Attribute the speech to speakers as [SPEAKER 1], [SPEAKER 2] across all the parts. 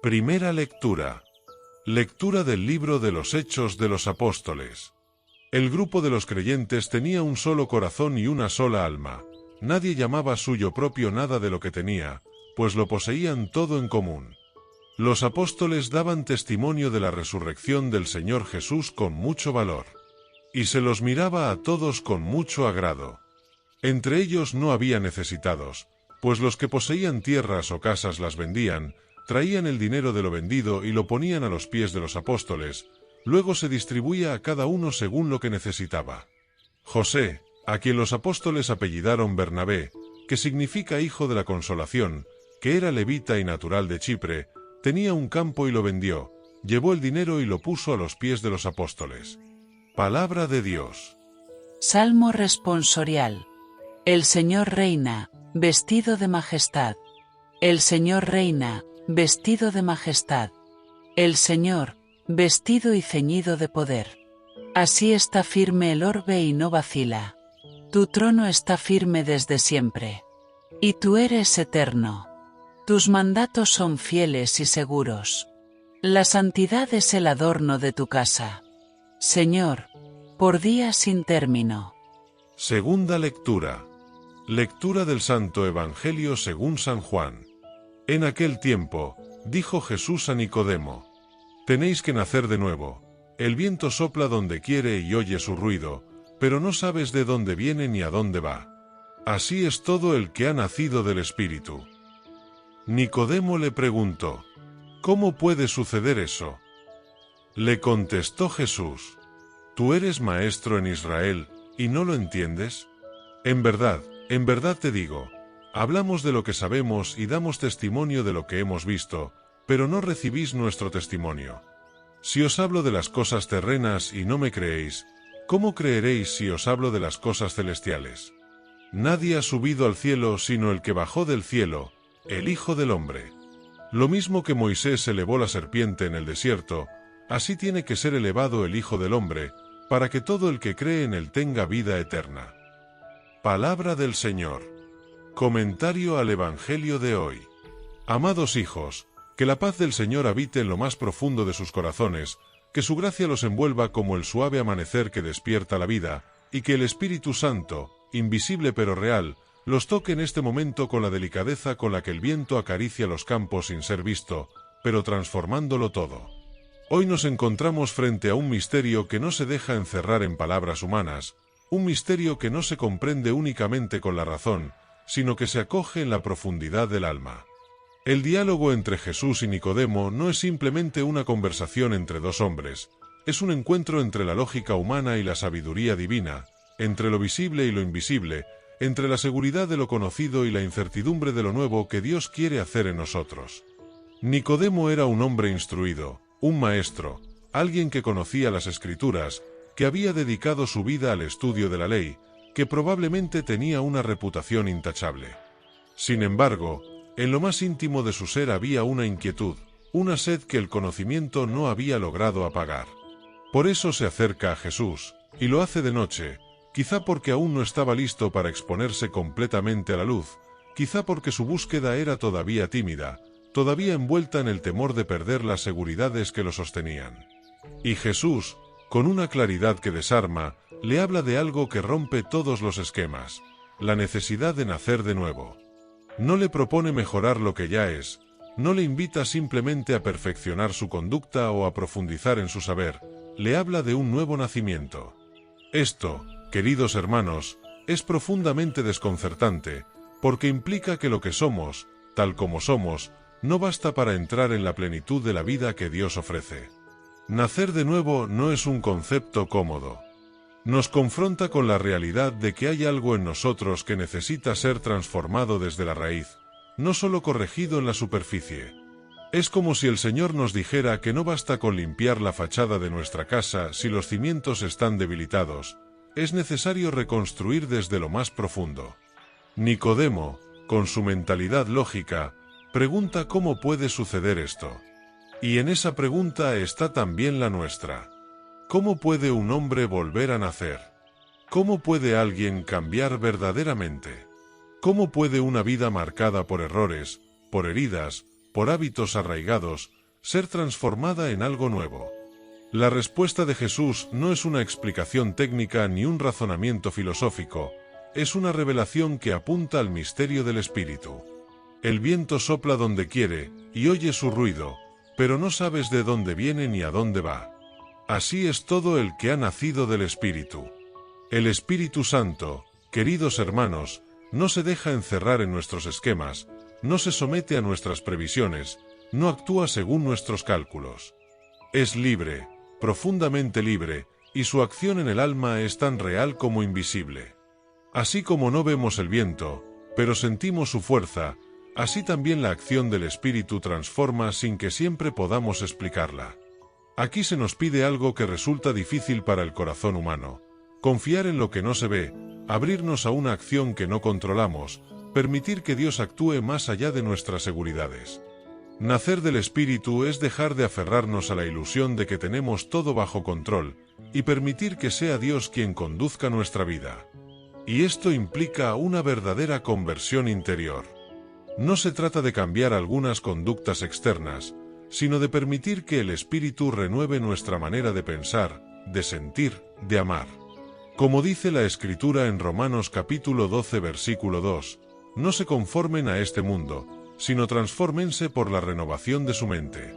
[SPEAKER 1] Primera lectura. Lectura del libro de los Hechos de los Apóstoles. El grupo de los creyentes tenía un solo corazón y una sola alma. Nadie llamaba suyo propio nada de lo que tenía, pues lo poseían todo en común. Los apóstoles daban testimonio de la resurrección del Señor Jesús con mucho valor. Y se los miraba a todos con mucho agrado. Entre ellos no había necesitados, pues los que poseían tierras o casas las vendían, traían el dinero de lo vendido y lo ponían a los pies de los apóstoles, luego se distribuía a cada uno según lo que necesitaba. José, a quien los apóstoles apellidaron Bernabé, que significa hijo de la consolación, que era levita y natural de Chipre, tenía un campo y lo vendió, llevó el dinero y lo puso a los pies de los apóstoles. Palabra de Dios.
[SPEAKER 2] Salmo responsorial. El Señor reina, vestido de majestad. El Señor reina, vestido de majestad. El Señor, vestido y ceñido de poder. Así está firme el orbe y no vacila. Tu trono está firme desde siempre. Y tú eres eterno. Tus mandatos son fieles y seguros. La santidad es el adorno de tu casa. Señor, por días sin término.
[SPEAKER 1] Segunda lectura. Lectura del Santo Evangelio según San Juan. En aquel tiempo, dijo Jesús a Nicodemo: Tenéis que nacer de nuevo. El viento sopla donde quiere y oye su ruido, pero no sabes de dónde viene ni a dónde va. Así es todo el que ha nacido del Espíritu. Nicodemo le preguntó: ¿Cómo puede suceder eso? Le contestó Jesús: ¿Tú eres maestro en Israel, y no lo entiendes? En verdad te digo, hablamos de lo que sabemos y damos testimonio de lo que hemos visto, pero no recibís nuestro testimonio. Si os hablo de las cosas terrenas y no me creéis, ¿cómo creeréis si os hablo de las cosas celestiales? Nadie ha subido al cielo sino el que bajó del cielo, el Hijo del Hombre. Lo mismo que Moisés elevó la serpiente en el desierto, así tiene que ser elevado el Hijo del Hombre, para que todo el que cree en él tenga vida eterna. Palabra del Señor. Comentario al Evangelio de hoy. Amados hijos, que la paz del Señor habite en lo más profundo de sus corazones, que su gracia los envuelva como el suave amanecer que despierta la vida, y que el Espíritu Santo, invisible pero real, los toque en este momento con la delicadeza con la que el viento acaricia los campos sin ser visto, pero transformándolo todo. Hoy nos encontramos frente a un misterio que no se deja encerrar en palabras humanas, un misterio que no se comprende únicamente con la razón, sino que se acoge en la profundidad del alma. El diálogo entre Jesús y Nicodemo no es simplemente una conversación entre dos hombres, es un encuentro entre la lógica humana y la sabiduría divina, entre lo visible y lo invisible, entre la seguridad de lo conocido y la incertidumbre de lo nuevo que Dios quiere hacer en nosotros. Nicodemo era un hombre instruido, un maestro, alguien que conocía las Escrituras, que había dedicado su vida al estudio de la ley, que probablemente tenía una reputación intachable. Sin embargo, en lo más íntimo de su ser había una inquietud, una sed que el conocimiento no había logrado apagar. Por eso se acerca a Jesús, y lo hace de noche, quizá porque aún no estaba listo para exponerse completamente a la luz, quizá porque su búsqueda era todavía tímida, todavía envuelta en el temor de perder las seguridades que lo sostenían. Y Jesús, con una claridad que desarma, le habla de algo que rompe todos los esquemas, la necesidad de nacer de nuevo. No le propone mejorar lo que ya es, no le invita simplemente a perfeccionar su conducta o a profundizar en su saber, le habla de un nuevo nacimiento. Esto, queridos hermanos, es profundamente desconcertante, porque implica que lo que somos, tal como somos, no basta para entrar en la plenitud de la vida que Dios ofrece. Nacer de nuevo no es un concepto cómodo. Nos confronta con la realidad de que hay algo en nosotros que necesita ser transformado desde la raíz, no solo corregido en la superficie. Es como si el Señor nos dijera que no basta con limpiar la fachada de nuestra casa si los cimientos están debilitados, es necesario reconstruir desde lo más profundo. Nicodemo, con su mentalidad lógica, pregunta cómo puede suceder esto. Y en esa pregunta está también la nuestra. ¿Cómo puede un hombre volver a nacer? ¿Cómo puede alguien cambiar verdaderamente? ¿Cómo puede una vida marcada por errores, por heridas, por hábitos arraigados, ser transformada en algo nuevo. La respuesta de Jesús no es una explicación técnica ni un razonamiento filosófico, es una revelación que apunta al misterio del Espíritu. El viento sopla donde quiere, y oyes su ruido, pero no sabes de dónde viene ni a dónde va. Así es todo el que ha nacido del Espíritu. El Espíritu Santo, queridos hermanos, no se deja encerrar en nuestros esquemas, no se somete a nuestras previsiones, no actúa según nuestros cálculos. Es libre, profundamente libre, y su acción en el alma es tan real como invisible. Así como no vemos el viento, pero sentimos su fuerza, así también la acción del Espíritu transforma sin que siempre podamos explicarla. Aquí se nos pide algo que resulta difícil para el corazón humano: confiar en lo que no se ve, abrirnos a una acción que no controlamos, permitir que Dios actúe más allá de nuestras seguridades. Nacer del Espíritu es dejar de aferrarnos a la ilusión de que tenemos todo bajo control, y permitir que sea Dios quien conduzca nuestra vida. Y esto implica una verdadera conversión interior. No se trata de cambiar algunas conductas externas, sino de permitir que el Espíritu renueve nuestra manera de pensar, de sentir, de amar. Como dice la Escritura en Romanos capítulo 12 versículo 2, no se conformen a este mundo, sino transfórmense por la renovación de su mente.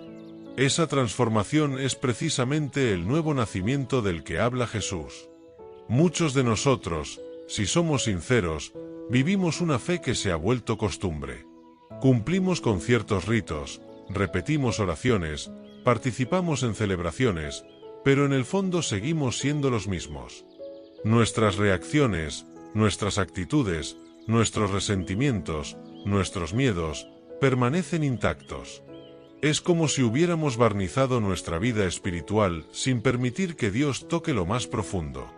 [SPEAKER 1] Esa transformación es precisamente el nuevo nacimiento del que habla Jesús. Muchos de nosotros, si somos sinceros, vivimos una fe que se ha vuelto costumbre. Cumplimos con ciertos ritos, repetimos oraciones, participamos en celebraciones, pero en el fondo seguimos siendo los mismos. Nuestras reacciones, nuestras actitudes, nuestros resentimientos, nuestros miedos, permanecen intactos. Es como si hubiéramos barnizado nuestra vida espiritual sin permitir que Dios toque lo más profundo.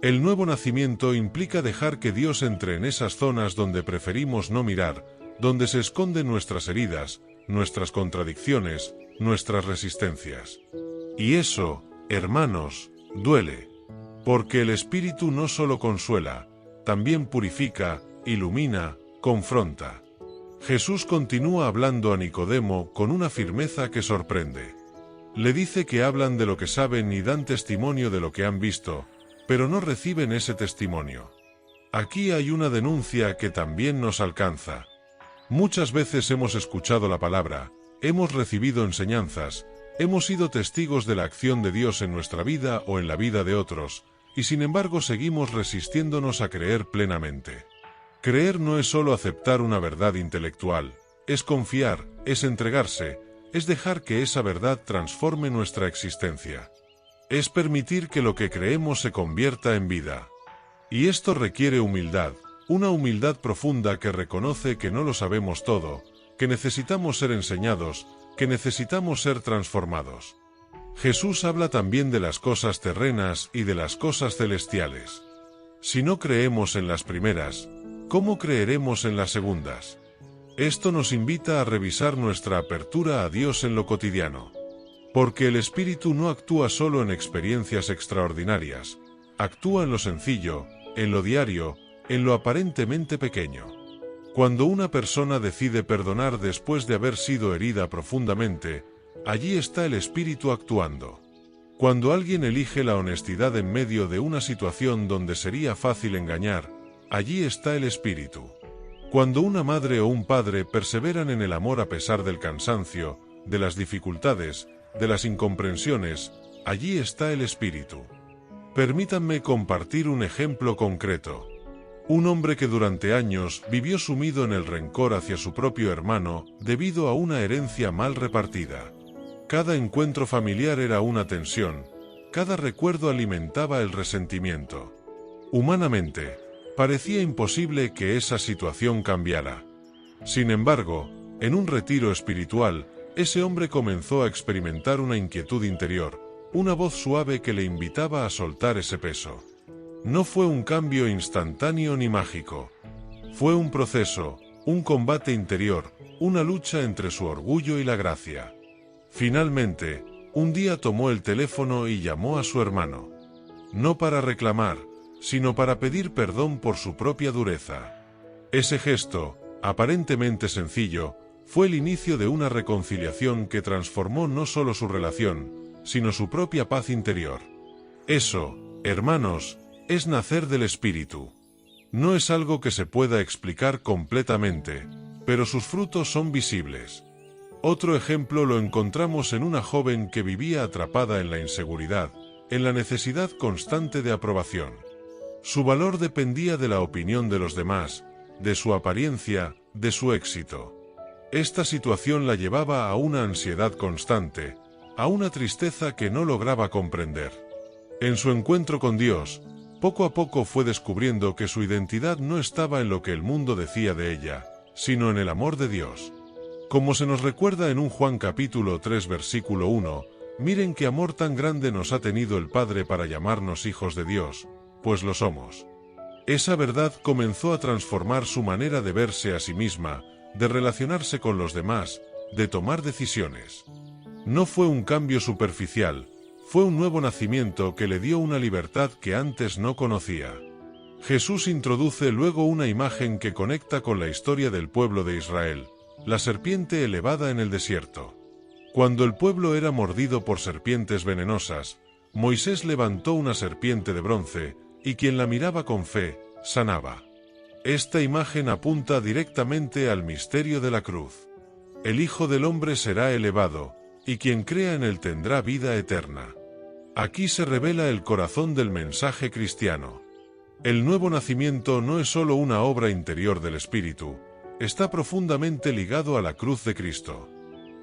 [SPEAKER 1] El nuevo nacimiento implica dejar que Dios entre en esas zonas donde preferimos no mirar, donde se esconden nuestras heridas, nuestras contradicciones, nuestras resistencias. Y eso, hermanos, duele. Porque el Espíritu no solo consuela, también purifica, ilumina, confronta. Jesús continúa hablando a Nicodemo con una firmeza que sorprende. Le dice que hablan de lo que saben y dan testimonio de lo que han visto, pero no reciben ese testimonio. Aquí hay una denuncia que también nos alcanza. Muchas veces hemos escuchado la palabra, hemos recibido enseñanzas, hemos sido testigos de la acción de Dios en nuestra vida o en la vida de otros, y sin embargo seguimos resistiéndonos a creer plenamente. Creer no es solo aceptar una verdad intelectual, es confiar, es entregarse, es dejar que esa verdad transforme nuestra existencia. Es permitir que lo que creemos se convierta en vida. Y esto requiere humildad, una humildad profunda que reconoce que no lo sabemos todo, que necesitamos ser enseñados, que necesitamos ser transformados. Jesús habla también de las cosas terrenas y de las cosas celestiales. Si no creemos en las primeras, ¿cómo creeremos en las segundas? Esto nos invita a revisar nuestra apertura a Dios en lo cotidiano. Porque el Espíritu no actúa solo en experiencias extraordinarias, actúa en lo sencillo, en lo diario, en lo aparentemente pequeño. Cuando una persona decide perdonar después de haber sido herida profundamente, allí está el Espíritu actuando. Cuando alguien elige la honestidad en medio de una situación donde sería fácil engañar, allí está el Espíritu. Cuando una madre o un padre perseveran en el amor a pesar del cansancio, de las dificultades, de las incomprensiones, allí está el Espíritu. Permítanme compartir un ejemplo concreto. Un hombre que durante años vivió sumido en el rencor hacia su propio hermano debido a una herencia mal repartida. Cada encuentro familiar era una tensión, cada recuerdo alimentaba el resentimiento. Humanamente, parecía imposible que esa situación cambiara. Sin embargo, en un retiro espiritual, ese hombre comenzó a experimentar una inquietud interior, una voz suave que le invitaba a soltar ese peso. No fue un cambio instantáneo ni mágico. Fue un proceso, un combate interior, una lucha entre su orgullo y la gracia. Finalmente, un día tomó el teléfono y llamó a su hermano. No para reclamar, sino para pedir perdón por su propia dureza. Ese gesto, aparentemente sencillo, Fue el inicio de una reconciliación que transformó no solo su relación, sino su propia paz interior. Eso, hermanos, es nacer del Espíritu. No es algo que se pueda explicar completamente, pero sus frutos son visibles. Otro ejemplo lo encontramos en una joven que vivía atrapada en la inseguridad, en la necesidad constante de aprobación. Su valor dependía de la opinión de los demás, de su apariencia, de su éxito. Esta situación la llevaba a una ansiedad constante, a una tristeza que no lograba comprender. En su encuentro con Dios, poco a poco fue descubriendo que su identidad no estaba en lo que el mundo decía de ella, sino en el amor de Dios. Como se nos recuerda en un Juan capítulo 3 versículo 1, miren qué amor tan grande nos ha tenido el Padre para llamarnos hijos de Dios, pues lo somos. Esa verdad comenzó a transformar su manera de verse a sí misma, de relacionarse con los demás, de tomar decisiones. No fue un cambio superficial, fue un nuevo nacimiento que le dio una libertad que antes no conocía. Jesús introduce luego una imagen que conecta con la historia del pueblo de Israel, la serpiente elevada en el desierto. Cuando el pueblo era mordido por serpientes venenosas, Moisés levantó una serpiente de bronce, y quien la miraba con fe, sanaba. Esta imagen apunta directamente al misterio de la cruz. El Hijo del Hombre será elevado, y quien crea en él tendrá vida eterna. Aquí se revela el corazón del mensaje cristiano. El nuevo nacimiento no es solo una obra interior del Espíritu, está profundamente ligado a la cruz de Cristo.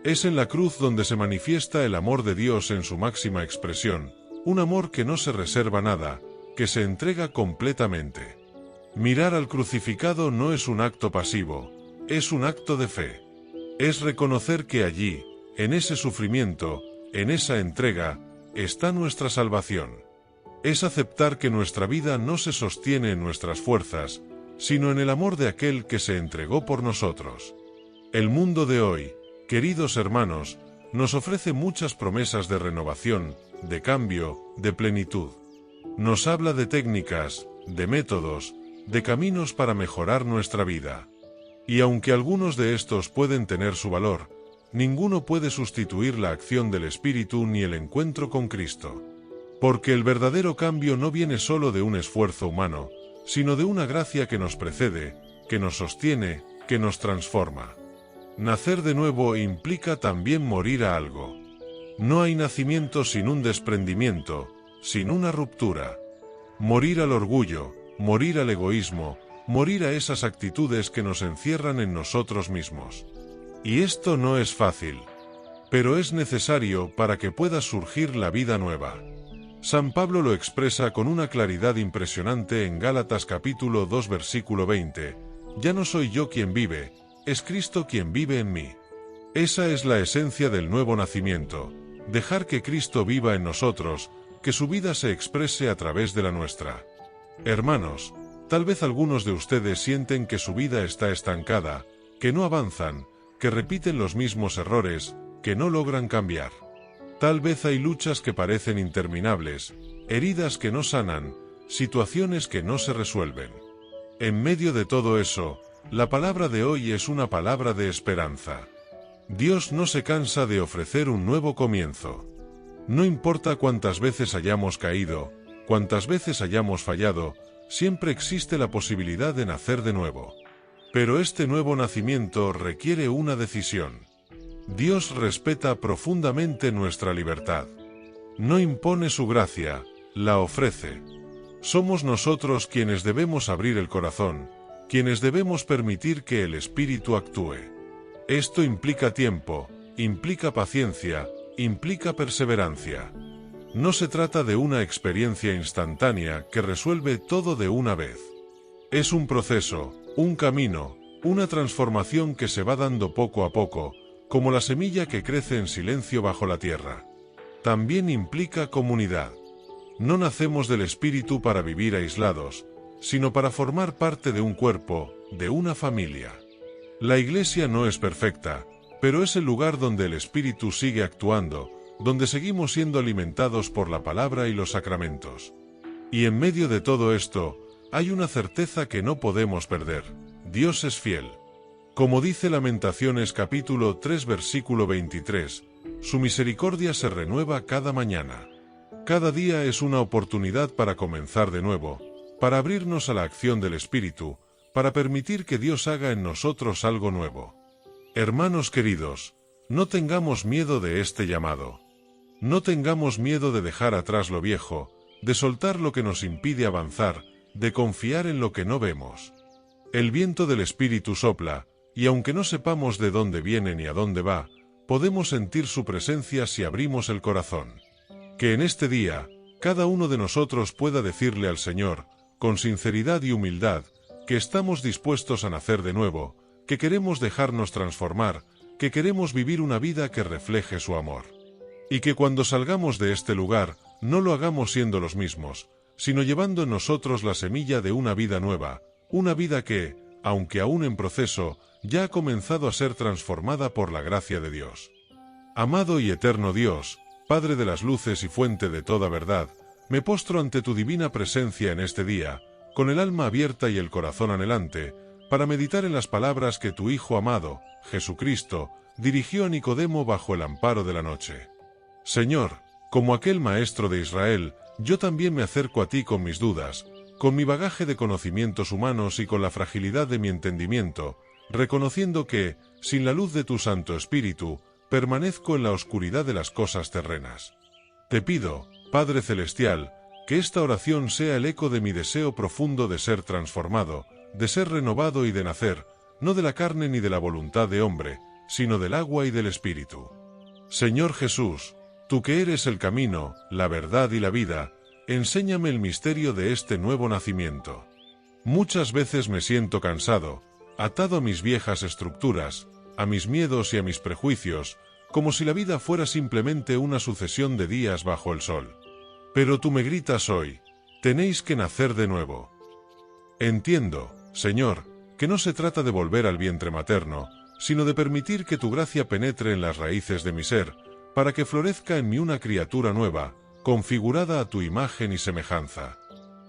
[SPEAKER 1] Es en la cruz donde se manifiesta el amor de Dios en su máxima expresión, un amor que no se reserva nada, que se entrega completamente. Mirar al crucificado no es un acto pasivo, es un acto de fe. Es reconocer que allí, en ese sufrimiento, en esa entrega, está nuestra salvación. Es aceptar que nuestra vida no se sostiene en nuestras fuerzas, sino en el amor de aquel que se entregó por nosotros. El mundo de hoy, queridos hermanos, nos ofrece muchas promesas de renovación, de cambio, de plenitud. Nos habla de técnicas, de métodos, de caminos para mejorar nuestra vida. Y aunque algunos de estos pueden tener su valor, ninguno puede sustituir la acción del Espíritu ni el encuentro con Cristo. Porque el verdadero cambio no viene solo de un esfuerzo humano, sino de una gracia que nos precede, que nos sostiene, que nos transforma. Nacer de nuevo implica también morir a algo. No hay nacimiento sin un desprendimiento, sin una ruptura. Morir al orgullo, morir al egoísmo, morir a esas actitudes que nos encierran en nosotros mismos. Y esto no es fácil, pero es necesario para que pueda surgir la vida nueva. San Pablo lo expresa con una claridad impresionante en Gálatas capítulo 2 versículo 20, «Ya no soy yo quien vive, es Cristo quien vive en mí». Esa es la esencia del nuevo nacimiento, dejar que Cristo viva en nosotros, que su vida se exprese a través de la nuestra. Hermanos, tal vez algunos de ustedes sienten que su vida está estancada, que no avanzan, que repiten los mismos errores, que no logran cambiar. Tal vez hay luchas que parecen interminables, heridas que no sanan, situaciones que no se resuelven. En medio de todo eso, la palabra de hoy es una palabra de esperanza. Dios no se cansa de ofrecer un nuevo comienzo. No importa cuántas veces hayamos caído, cuántas veces hayamos fallado, siempre existe la posibilidad de nacer de nuevo. Pero este nuevo nacimiento requiere una decisión. Dios respeta profundamente nuestra libertad. No impone su gracia, la ofrece. Somos nosotros quienes debemos abrir el corazón, quienes debemos permitir que el Espíritu actúe. Esto implica tiempo, implica paciencia, implica perseverancia. No se trata de una experiencia instantánea que resuelve todo de una vez. Es un proceso, un camino, una transformación que se va dando poco a poco, como la semilla que crece en silencio bajo la tierra. También implica comunidad. No nacemos del Espíritu para vivir aislados, sino para formar parte de un cuerpo, de una familia. La Iglesia no es perfecta, pero es el lugar donde el Espíritu sigue actuando, donde seguimos siendo alimentados por la palabra y los sacramentos. Y en medio de todo esto, hay una certeza que no podemos perder: Dios es fiel. Como dice Lamentaciones capítulo 3 versículo 23, su misericordia se renueva cada mañana. Cada día es una oportunidad para comenzar de nuevo, para abrirnos a la acción del Espíritu, para permitir que Dios haga en nosotros algo nuevo. Hermanos queridos, no tengamos miedo de este llamado. No tengamos miedo de dejar atrás lo viejo, de soltar lo que nos impide avanzar, de confiar en lo que no vemos. El viento del Espíritu sopla, y aunque no sepamos de dónde viene ni a dónde va, podemos sentir su presencia si abrimos el corazón. Que en este día, cada uno de nosotros pueda decirle al Señor, con sinceridad y humildad, que estamos dispuestos a nacer de nuevo, que queremos dejarnos transformar, que queremos vivir una vida que refleje su amor. Y que cuando salgamos de este lugar, no lo hagamos siendo los mismos, sino llevando en nosotros la semilla de una vida nueva, una vida que, aunque aún en proceso, ya ha comenzado a ser transformada por la gracia de Dios. Amado y eterno Dios, Padre de las luces y fuente de toda verdad, me postro ante tu divina presencia en este día, con el alma abierta y el corazón anhelante, para meditar en las palabras que tu Hijo amado, Jesucristo, dirigió a Nicodemo bajo el amparo de la noche. Señor, como aquel maestro de Israel, yo también me acerco a ti con mis dudas, con mi bagaje de conocimientos humanos y con la fragilidad de mi entendimiento, reconociendo que, sin la luz de tu Santo Espíritu, permanezco en la oscuridad de las cosas terrenas. Te pido, Padre Celestial, que esta oración sea el eco de mi deseo profundo de ser transformado, de ser renovado y de nacer, no de la carne ni de la voluntad de hombre, sino del agua y del Espíritu. Señor Jesús, tú que eres el camino, la verdad y la vida, enséñame el misterio de este nuevo nacimiento. Muchas veces me siento cansado, atado a mis viejas estructuras, a mis miedos y a mis prejuicios, como si la vida fuera simplemente una sucesión de días bajo el sol. Pero tú me gritas hoy, tenéis que nacer de nuevo. Entiendo, Señor, que no se trata de volver al vientre materno, sino de permitir que tu gracia penetre en las raíces de mi ser, para que florezca en mí una criatura nueva, configurada a tu imagen y semejanza.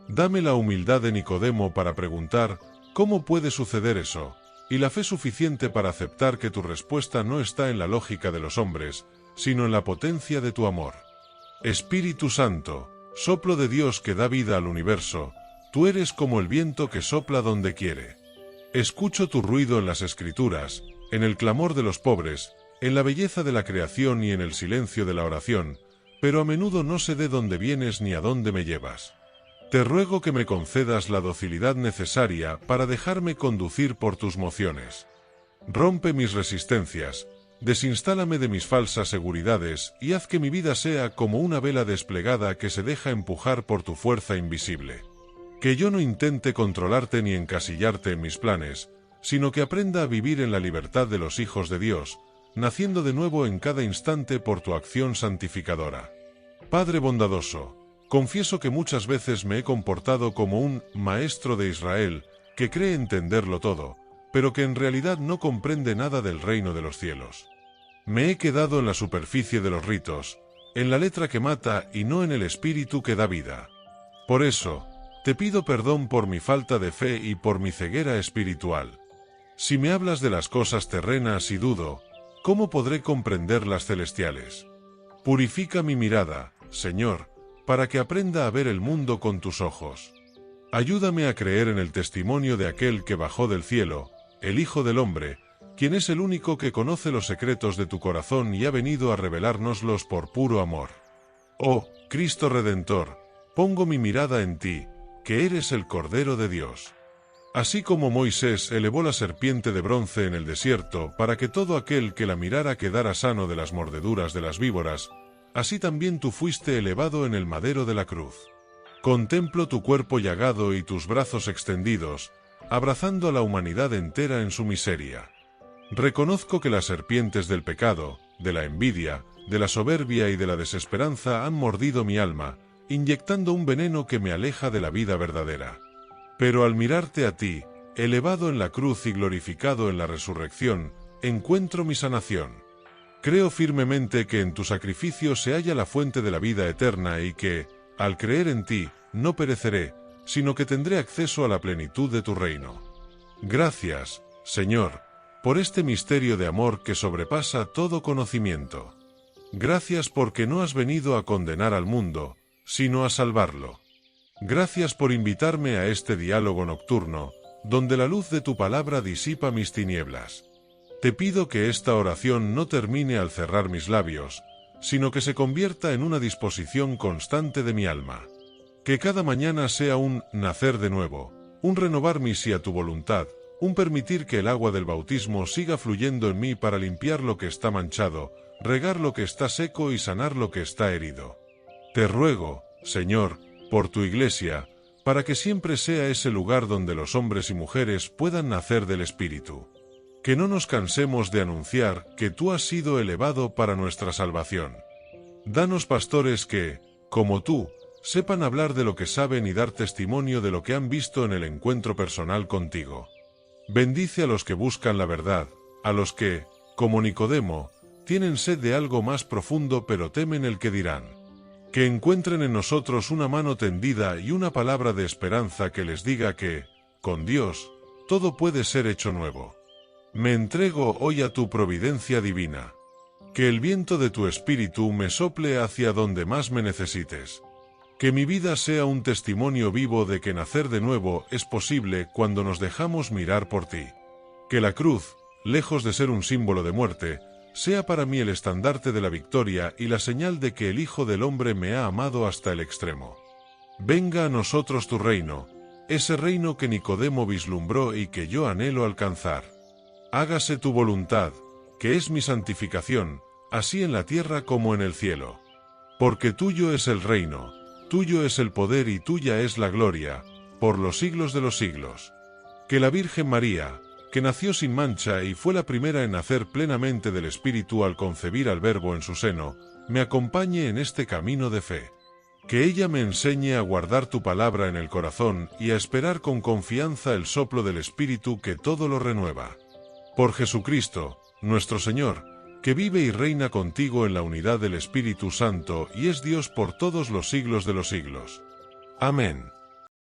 [SPEAKER 1] Dame la humildad de Nicodemo para preguntar, ¿cómo puede suceder eso? Y la fe suficiente para aceptar que tu respuesta no está en la lógica de los hombres, sino en la potencia de tu amor. Espíritu Santo, soplo de Dios que da vida al universo, tú eres como el viento que sopla donde quiere. Escucho tu ruido en las Escrituras, en el clamor de los pobres, en la belleza de la creación y en el silencio de la oración, pero a menudo no sé de dónde vienes ni a dónde me llevas. Te ruego que me concedas la docilidad necesaria para dejarme conducir por tus mociones. Rompe mis resistencias, desinstálame de mis falsas seguridades y haz que mi vida sea como una vela desplegada que se deja empujar por tu fuerza invisible. Que yo no intente controlarte ni encasillarte en mis planes, sino que aprenda a vivir en la libertad de los hijos de Dios, naciendo de nuevo en cada instante por tu acción santificadora. Padre bondadoso, confieso que muchas veces me he comportado como un maestro de Israel que cree entenderlo todo, pero que en realidad no comprende nada del reino de los cielos. Me he quedado en la superficie de los ritos, en la letra que mata y no en el espíritu que da vida. Por eso, te pido perdón por mi falta de fe y por mi ceguera espiritual. Si me hablas de las cosas terrenas y dudo, ¿cómo podré comprender las celestiales? Purifica mi mirada, Señor, para que aprenda a ver el mundo con tus ojos. Ayúdame a creer en el testimonio de aquel que bajó del cielo, el Hijo del Hombre, quien es el único que conoce los secretos de tu corazón y ha venido a revelárnoslos por puro amor. Oh, Cristo Redentor, pongo mi mirada en ti, que eres el Cordero de Dios. Así como Moisés elevó la serpiente de bronce en el desierto para que todo aquel que la mirara quedara sano de las mordeduras de las víboras, así también tú fuiste elevado en el madero de la cruz. Contemplo tu cuerpo llagado y tus brazos extendidos, abrazando a la humanidad entera en su miseria. Reconozco que las serpientes del pecado, de la envidia, de la soberbia y de la desesperanza han mordido mi alma, inyectando un veneno que me aleja de la vida verdadera. Pero al mirarte a ti, elevado en la cruz y glorificado en la resurrección, encuentro mi sanación. Creo firmemente que en tu sacrificio se halla la fuente de la vida eterna y que, al creer en ti, no pereceré, sino que tendré acceso a la plenitud de tu reino. Gracias, Señor, por este misterio de amor que sobrepasa todo conocimiento. Gracias porque no has venido a condenar al mundo, sino a salvarlo. Gracias por invitarme a este diálogo nocturno, donde la luz de tu palabra disipa mis tinieblas. Te pido que esta oración no termine al cerrar mis labios, sino que se convierta en una disposición constante de mi alma. Que cada mañana sea un nacer de nuevo, un renovar mi sí a tu voluntad, un permitir que el agua del bautismo siga fluyendo en mí para limpiar lo que está manchado, regar lo que está seco y sanar lo que está herido. Te ruego, Señor, por tu Iglesia, para que siempre sea ese lugar donde los hombres y mujeres puedan nacer del Espíritu. Que no nos cansemos de anunciar que tú has sido elevado para nuestra salvación. Danos pastores que, como tú, sepan hablar de lo que saben y dar testimonio de lo que han visto en el encuentro personal contigo. Bendice a los que buscan la verdad, a los que, como Nicodemo, tienen sed de algo más profundo pero temen el que dirán. Que encuentren en nosotros una mano tendida y una palabra de esperanza que les diga que, con Dios, todo puede ser hecho nuevo. Me entrego hoy a tu providencia divina. Que el viento de tu espíritu me sople hacia donde más me necesites. Que mi vida sea un testimonio vivo de que nacer de nuevo es posible cuando nos dejamos mirar por ti. Que la cruz, lejos de ser un símbolo de muerte, sea para mí el estandarte de la victoria y la señal de que el Hijo del Hombre me ha amado hasta el extremo. Venga a nosotros tu reino, ese reino que Nicodemo vislumbró y que yo anhelo alcanzar. Hágase tu voluntad, que es mi santificación, así en la tierra como en el cielo. Porque tuyo es el reino, tuyo es el poder y tuya es la gloria, por los siglos de los siglos. Que la Virgen María, que nació sin mancha y fue la primera en nacer plenamente del Espíritu al concebir al Verbo en su seno, me acompañe en este camino de fe. Que ella me enseñe a guardar tu palabra en el corazón y a esperar con confianza el soplo del Espíritu que todo lo renueva. Por Jesucristo, nuestro Señor, que vive y reina contigo en la unidad del Espíritu Santo y es Dios por todos los siglos de los siglos. Amén.